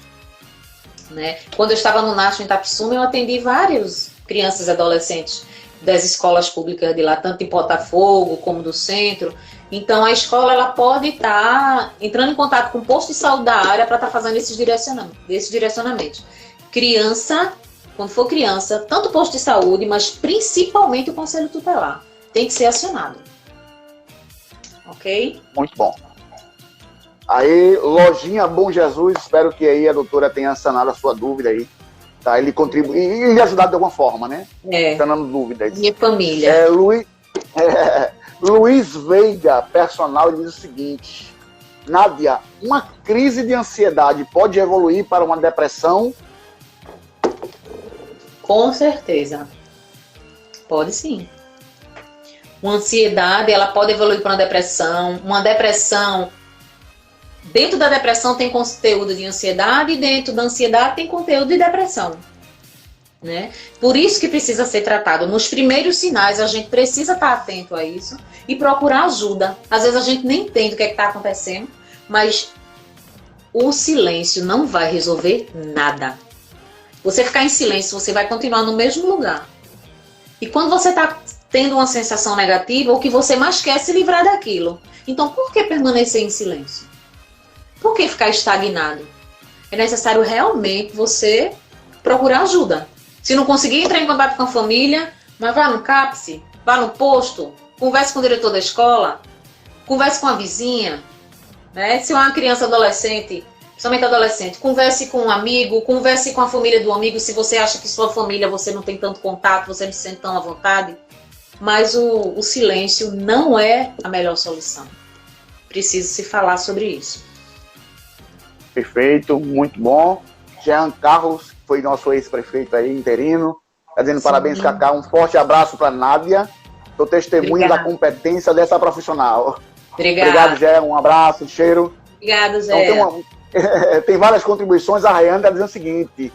Né? Quando eu estava no NASF em Itapissuma, eu atendi várias crianças e adolescentes das escolas públicas de lá, tanto em Botafogo como do centro. Então, a escola ela pode estar entrando em contato com o posto de saúde da área para estar fazendo esses direcionamentos. Criança, quando for criança, tanto o posto de saúde, mas principalmente o conselho tutelar, tem que ser acionado. Ok? Muito bom. Aí, Lojinha Bom Jesus, espero que aí a doutora tenha sanado a sua dúvida aí. Tá? Ele contribui e lhe ajudado de alguma forma, né? Sanando dúvidas. Minha família. Luiz Veiga, personal, ele diz o seguinte: Nádia, uma crise de ansiedade pode evoluir para uma depressão? Com certeza. Pode sim. Uma ansiedade, ela pode evoluir para uma depressão. Uma depressão, dentro da depressão tem conteúdo de ansiedade e dentro da ansiedade tem conteúdo de depressão. Né? Por isso que precisa ser tratado. Nos primeiros sinais, a gente precisa estar atento a isso e procurar ajuda. Às vezes a gente nem entende o que está acontecendo, mas o silêncio não vai resolver nada. Você ficar em silêncio, você vai continuar no mesmo lugar. E quando você está tendo uma sensação negativa, o que você mais quer é se livrar daquilo. Então, por que permanecer em silêncio? Por que ficar estagnado? É necessário realmente você procurar ajuda. Se não conseguir entrar em contato com a família, mas vá no CAPS, vá no posto, converse com o diretor da escola, converse com a vizinha, né? Se é uma criança adolescente, principalmente adolescente, converse com um amigo, converse com a família do amigo, se você acha que sua família você não tem tanto contato, você não se sente tão à vontade. Mas o silêncio não é a melhor solução. Precisa se falar sobre isso. Perfeito, muito bom. Jean Carlos, que foi nosso ex-prefeito aí, interino, está dizendo parabéns, Cacá. Um forte abraço para Nádia. Sou testemunha da competência dessa profissional. Obrigado, Jean. Um abraço, cheiro. Obrigado, Zé. Então, tem várias contribuições. A Rayane está dizendo o seguinte,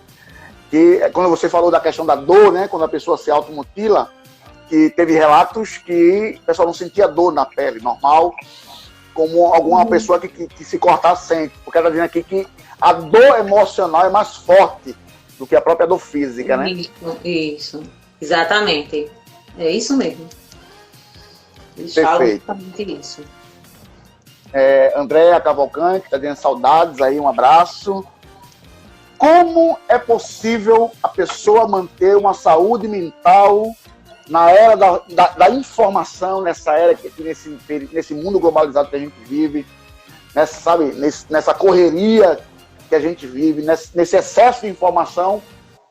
que quando você falou da questão da dor, né, quando a pessoa se automutila, que teve relatos que o pessoal não sentia dor na pele, normal, como alguma pessoa que se cortar sente. Porque ela está dizendo aqui que a dor emocional é mais forte do que a própria dor física, né? Isso, exatamente. É isso mesmo. Eles falam exatamente isso. Andréa Cavalcante está dizendo saudades aí, um abraço. Como é possível a pessoa manter uma saúde mental na era da informação, nessa era, nesse mundo globalizado que a gente vive, nessa correria que a gente vive, nesse excesso de informação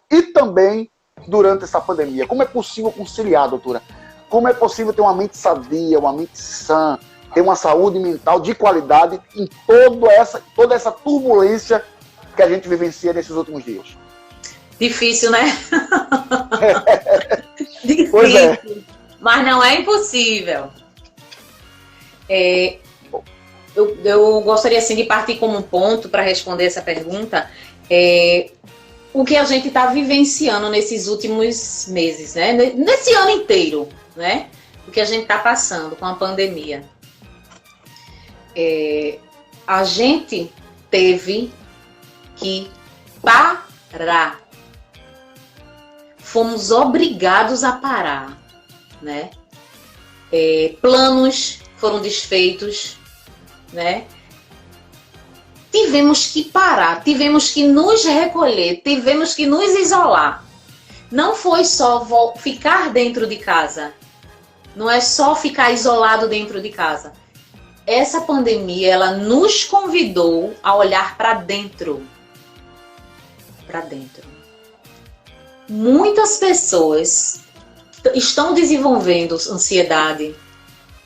e também durante essa pandemia? Como é possível conciliar, doutora? Como é possível ter uma mente sadia, uma mente sã, ter uma saúde mental de qualidade em toda essa turbulência que a gente vivencia nesses últimos dias? Difícil, né? Difícil, pois é. Mas não é impossível. Eu gostaria assim, de partir como um ponto para responder essa pergunta. O que a gente está vivenciando nesses últimos meses, né? Nesse ano inteiro, né? O que a gente está passando com a pandemia. A gente teve que parar. Fomos obrigados a parar, né? Planos foram desfeitos, né? Tivemos que parar, tivemos que nos recolher, tivemos que nos isolar. Não foi só ficar dentro de casa, não é só ficar isolado dentro de casa. Essa pandemia, ela nos convidou a olhar para dentro. Para dentro. Muitas pessoas estão desenvolvendo ansiedade,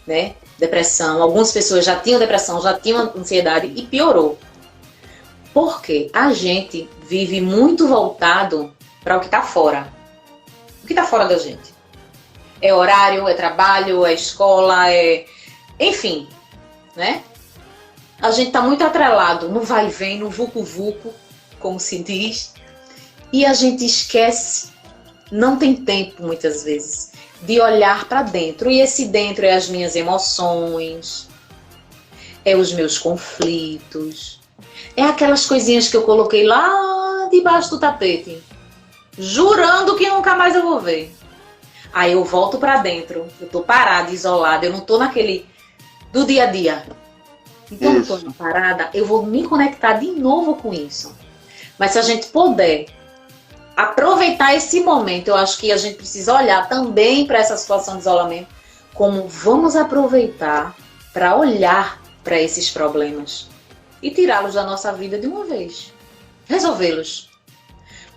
né? Depressão. Algumas pessoas já tinham depressão, já tinham ansiedade e piorou. Porque a gente vive muito voltado para o que está fora. O que está fora da gente? É horário, é trabalho, é escola, enfim, né? A gente está muito atrelado no vai e vem, no vucu-vucu, como se diz. E a gente esquece, não tem tempo muitas vezes, de olhar para dentro. E esse dentro é as minhas emoções, é os meus conflitos, é aquelas coisinhas que eu coloquei lá debaixo do tapete, jurando que nunca mais eu vou ver. Aí eu volto para dentro, eu tô parada, isolada, eu não tô naquele do dia a dia. Então, eu estou na parada, eu vou me conectar de novo com isso. Mas se a gente puder aproveitar esse momento, eu acho que a gente precisa olhar também para essa situação de isolamento, como vamos aproveitar para olhar para esses problemas e tirá-los da nossa vida de uma vez. Resolvê-los.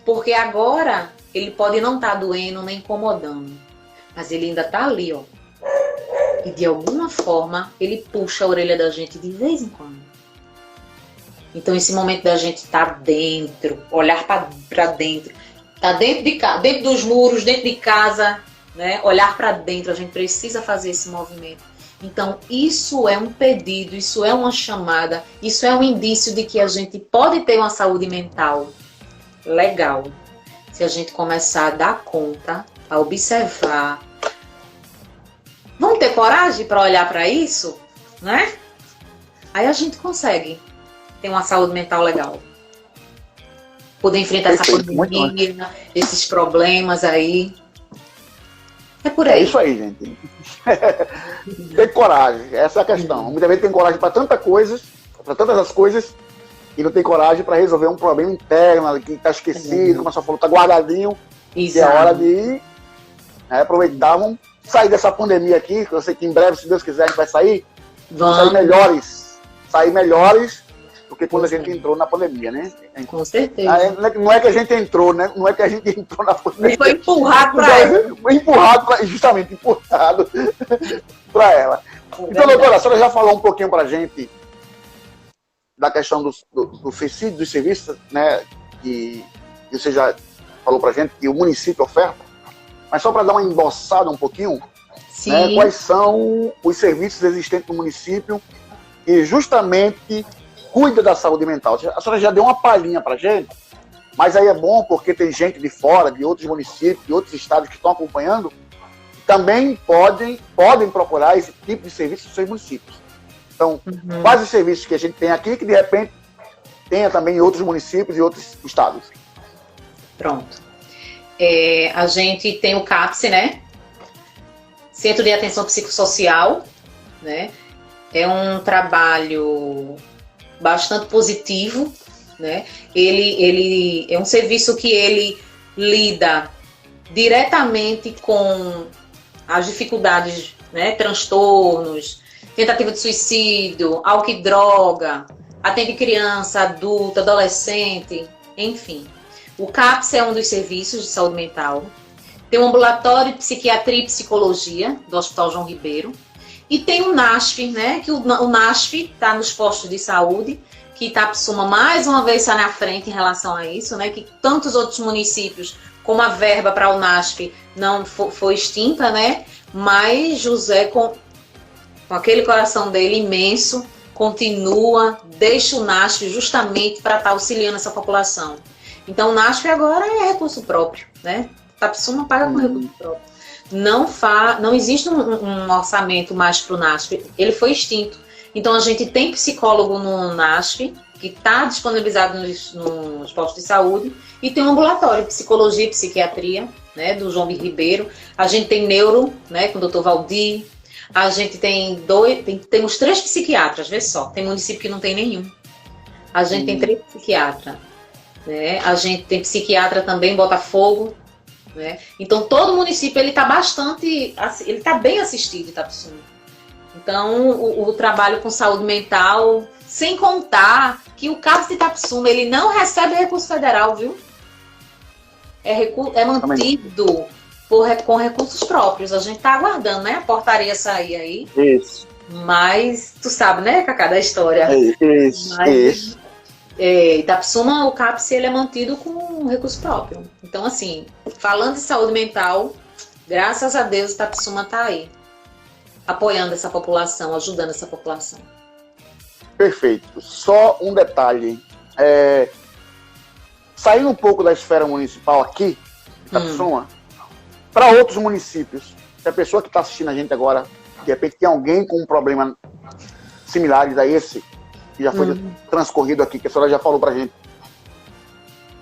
Porque agora ele pode não estar doendo nem incomodando, mas ele ainda está ali, ó. E de alguma forma ele puxa a orelha da gente de vez em quando. Então esse momento da gente estar dentro, olhar para dentro, estar dentro dos muros, dentro de casa, né? Olhar para dentro, a gente precisa fazer esse movimento. Então isso é um pedido, isso é uma chamada, isso é um indício de que a gente pode ter uma saúde mental legal. Se a gente começar a dar conta, a observar. Vamos ter coragem para olhar para isso, né? Aí a gente consegue ter uma saúde mental legal. Poder enfrentar essa pandemia, esses problemas aí. É por aí. É isso aí, gente. Ter coragem, essa é a questão. Muita gente tem coragem para tantas coisas, e não tem coragem para resolver um problema interno que está esquecido, como a senhora falou, está guardadinho. Exato. E é hora de aproveitar, vamos sair dessa pandemia aqui, que eu sei que em breve, se Deus quiser, a gente vai sair. Vamos. Sair melhores do que quando a gente entrou na pandemia, né? Com certeza. Não é que a gente entrou, né? Não é que a gente entrou na pandemia. Ele foi empurrado para ela. Foi justamente empurrado para ela. Então, doutora, a senhora já falou um pouquinho para a gente da questão dos serviços, né? Que você já falou para a gente, que o município oferta. Mas só para dar uma embossada um pouquinho, né, quais são os serviços existentes no município que justamente cuida da saúde mental. A senhora já deu uma palhinha para a gente, mas aí é bom porque tem gente de fora, de outros municípios, de outros estados que estão acompanhando, também podem procurar esse tipo de serviço nos seus municípios. Então, quais os serviços que a gente tem aqui que de repente tenha também em outros municípios e outros estados? Pronto. A gente tem o CAPS, né? Centro de Atenção Psicossocial, né? É um trabalho bastante positivo, né? Ele é um serviço que ele lida diretamente com as dificuldades, né? Transtornos, tentativa de suicídio, álcool e droga, atende criança, adulto, adolescente, enfim. O CAPS é um dos serviços de saúde mental. Tem um ambulatório de psiquiatria e psicologia do Hospital João Ribeiro. E tem o NASF, né? Que o NASF está nos postos de saúde, que Itapissuma mais uma vez está na frente em relação a isso, né? Que tantos outros municípios, como a verba para o NASF não foi extinta, né? Mas José, com aquele coração dele imenso, continua, deixa o NASF justamente para estar auxiliando essa população. Então, o NASF agora é recurso próprio, né? Itapissuma paga com recurso próprio. Não existe um orçamento mais para o NASF, ele foi extinto. Então, a gente tem psicólogo no NASF, que está disponibilizado nos postos de saúde, e tem um ambulatório de psicologia e psiquiatria, né, do João Ribeiro. A gente tem neuro, né, com o Dr. Valdir. A gente temos 3 psiquiatras, vê só. Tem município que não tem nenhum. A gente tem 3 psiquiatras. Né? A gente tem psiquiatra também em Botafogo, né? Então todo município ele está bem assistido, Itapissuma. Então o trabalho com saúde mental, sem contar que o CAPS de Itapissuma ele não recebe recurso federal, viu? É mantido com recursos próprios. A gente está aguardando, né? A portaria sair aí. Isso. Mas tu sabe, né, Cacá, da história. Isso. Itapissuma, o CAPS, ele é mantido com recurso próprio. Então, assim, falando de saúde mental, graças a Deus, Itapissuma está aí, apoiando essa população, ajudando essa população. Perfeito. Só um detalhe. Saindo um pouco da esfera municipal aqui, Itapissuma, para outros municípios, se a pessoa que está assistindo a gente agora, de repente tem alguém com um problema similares a esse, que já foi transcorrido aqui, que a senhora já falou pra gente.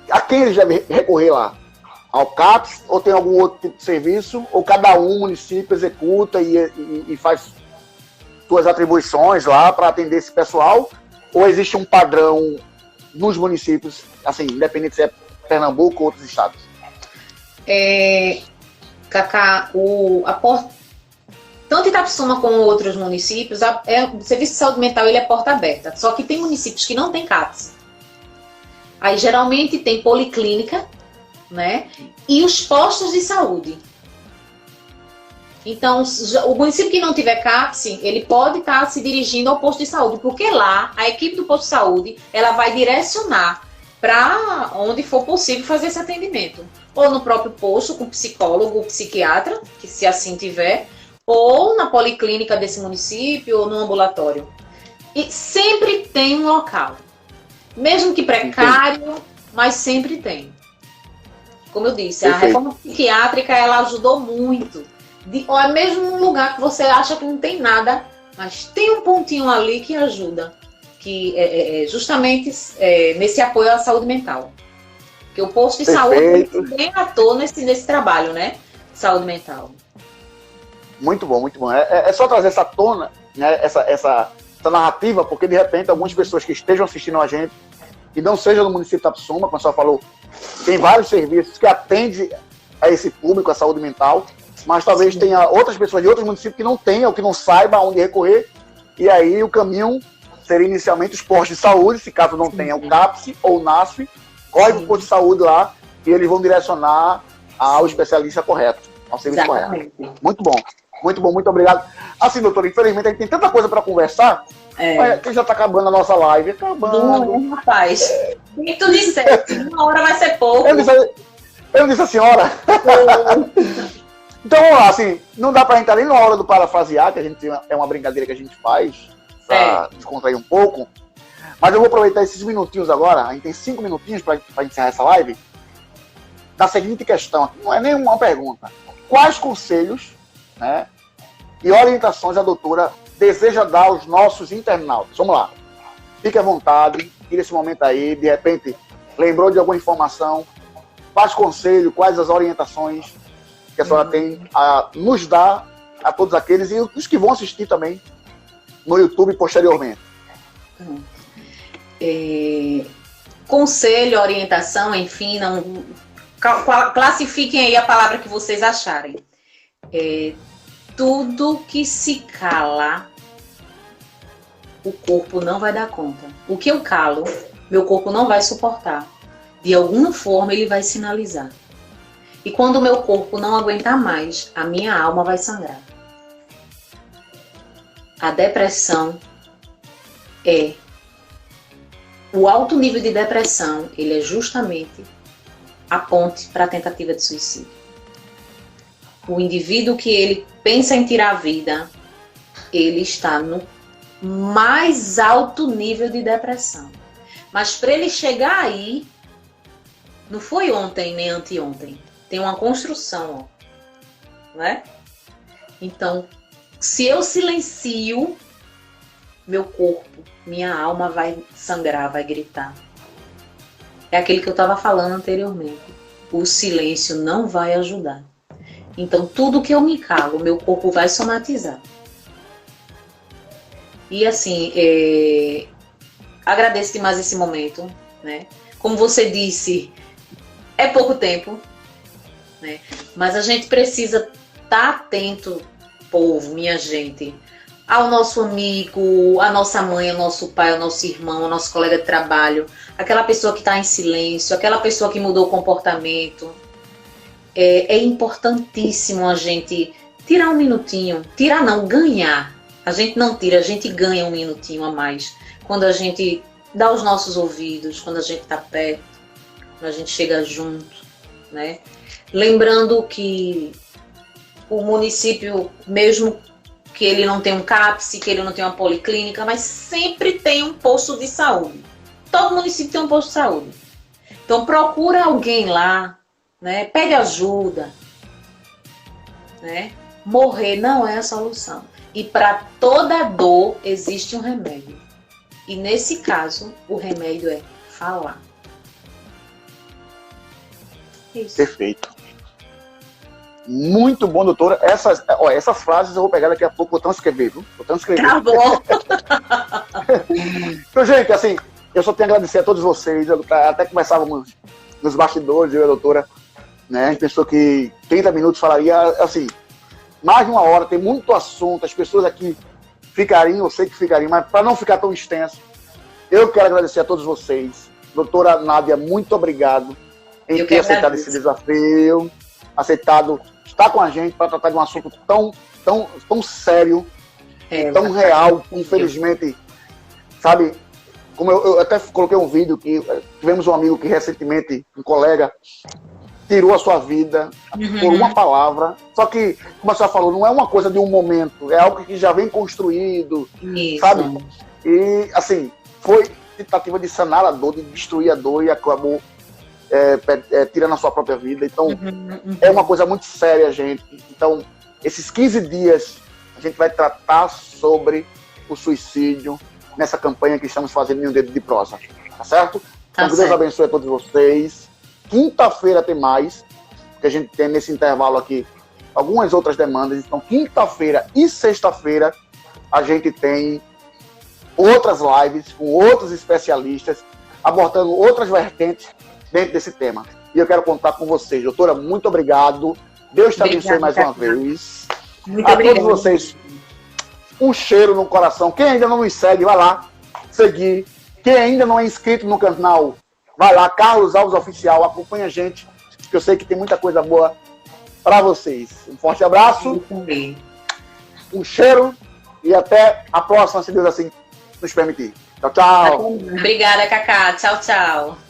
A quem eles devem recorrer lá? Ao CAPS ou tem algum outro tipo de serviço? Ou cada município executa e faz suas atribuições lá para atender esse pessoal? Ou existe um padrão nos municípios, assim, independente se é Pernambuco ou outros estados? Cacá, tanto Itapissuma como outros municípios, o serviço de saúde mental ele é porta aberta. Só que tem municípios que não tem CAPS. Aí geralmente tem policlínica, né? E os postos de saúde. Então, o município que não tiver CAPS, ele pode estar se dirigindo ao posto de saúde, porque lá a equipe do posto de saúde ela vai direcionar para onde for possível fazer esse atendimento. Ou no próprio posto, com psicólogo ou psiquiatra, que se assim tiver, ou na policlínica desse município, ou no ambulatório. E sempre tem um local. Mesmo que precário, mas sempre tem. Como eu disse, a reforma psiquiátrica, ela ajudou muito. Ou é mesmo um lugar que você acha que não tem nada, mas tem um pontinho ali que ajuda. Que é justamente nesse apoio à saúde mental. Porque o posto de saúde também atua nesse trabalho, né? Saúde mental. Muito bom, muito bom. É só trazer essa tona, né, essa narrativa, porque de repente algumas pessoas que estejam assistindo a gente e não sejam do município de Itapissuma, como a senhora falou, tem vários serviços que atendem a esse público, a saúde mental, mas talvez tenha outras pessoas de outros municípios que não tenham, que não saibam aonde recorrer, e aí o caminho seria inicialmente os postos de saúde, se caso não tenha o CAPS ou o NASF, corre para o posto de saúde lá e eles vão direcionar ao especialista correto, ao serviço correto. Muito bom, muito obrigado. Assim, doutor, infelizmente a gente tem tanta coisa para conversar, mas já está acabando a nossa live. Acabando. Rapaz, e tu disseste, uma hora vai ser pouco. Eu não disse a senhora. Então, vamos lá, assim, não dá pra entrar nem na hora do parafrasear, que a gente é uma brincadeira que a gente faz pra descontrair um pouco. Mas eu vou aproveitar esses minutinhos agora, a gente tem 5 minutinhos pra encerrar essa live, da seguinte questão, não é nenhuma pergunta. Quais conselhos, né, e orientações a doutora deseja dar aos nossos internautas? Vamos lá. Fique à vontade, tire esse momento aí, de repente, lembrou de alguma informação, quais conselhos, quais as orientações que a senhora tem a nos dar a todos aqueles e os que vão assistir também no YouTube posteriormente. Conselho, orientação, enfim, não classifiquem aí a palavra que vocês acharem. Tudo que se cala, o corpo não vai dar conta. O que eu calo, meu corpo não vai suportar. De alguma forma ele vai sinalizar. E quando o meu corpo não aguentar mais, a minha alma vai sangrar. A depressão o alto nível de depressão, ele é justamente a ponte para a tentativa de suicídio. O indivíduo que ele pensa em tirar a vida, ele está no mais alto nível de depressão. Mas para ele chegar aí, não foi ontem nem anteontem. Tem uma construção, né? Então, se eu silencio, meu corpo, minha alma vai sangrar, vai gritar. É aquele que eu estava falando anteriormente. O silêncio não vai ajudar. Então, tudo que eu me calo, meu corpo vai somatizar. E assim, agradeço demais esse momento, né? Como você disse, é pouco tempo, né? Mas a gente precisa estar atento, povo, minha gente, ao nosso amigo, à nossa mãe, ao nosso pai, ao nosso irmão, ao nosso colega de trabalho, aquela pessoa que está em silêncio, aquela pessoa que mudou o comportamento. É importantíssimo a gente tirar um minutinho, tirar não, ganhar. A gente não tira, a gente ganha um minutinho a mais. Quando a gente dá os nossos ouvidos, quando a gente está perto, quando a gente chega junto, né? Lembrando que o município, mesmo que ele não tenha um CAPS, que ele não tenha uma policlínica, mas sempre tem um posto de saúde. Todo município tem um posto de saúde. Então procura alguém lá, né? Pede ajuda, né? Morrer não é a solução. E para toda dor existe um remédio. E nesse caso, o remédio é falar. Isso. Perfeito. Muito bom, doutora. Essas frases eu vou pegar daqui a pouco, vou transcrever, viu? Vou transcrever. Tá bom. Então, gente, assim, eu só tenho a agradecer a todos vocês. Até começávamos nos bastidores, eu e a doutora, né? A gente pensou que 30 minutos falaria, assim, mais de uma hora, tem muito assunto, as pessoas aqui ficariam, eu sei que ficariam, mas para não ficar tão extenso, eu quero agradecer a todos vocês. Doutora Nádia, muito obrigado em ter aceitado esse desafio, aceitado estar com a gente para tratar de um assunto tão sério, tão real, infelizmente, sabe, como eu até coloquei um vídeo que tivemos um amigo que recentemente, um colega, tirou a sua vida por uma palavra, só que, como a senhora falou, não é uma coisa de um momento, é algo que já vem construído, sabe? E, assim, foi tentativa de sanar a dor, de destruir a dor e acabou tirando a sua própria vida. Então, é uma coisa muito séria, gente. Então, esses 15 dias, a gente vai tratar sobre o suicídio nessa campanha que estamos fazendo em Um Dedo de Prosa. Tá certo? Então, que Deus abençoe a todos vocês. Quinta-feira tem mais, porque a gente tem nesse intervalo aqui algumas outras demandas. Então, quinta-feira e sexta-feira, a gente tem outras lives com outros especialistas, abordando outras vertentes dentro desse tema. E eu quero contar com vocês. Doutora, muito obrigado. Deus te abençoe mais uma vez. Muito obrigado. Todos vocês, um cheiro no coração. Quem ainda não nos segue, vai lá seguir. Quem ainda não é inscrito no canal, vai lá, Carlos Alves Oficial, acompanha a gente, que eu sei que tem muita coisa boa para vocês. Um forte abraço, um cheiro e até a próxima, se Deus assim nos permitir. Tchau, tchau. Obrigada, Cacá. Tchau, tchau.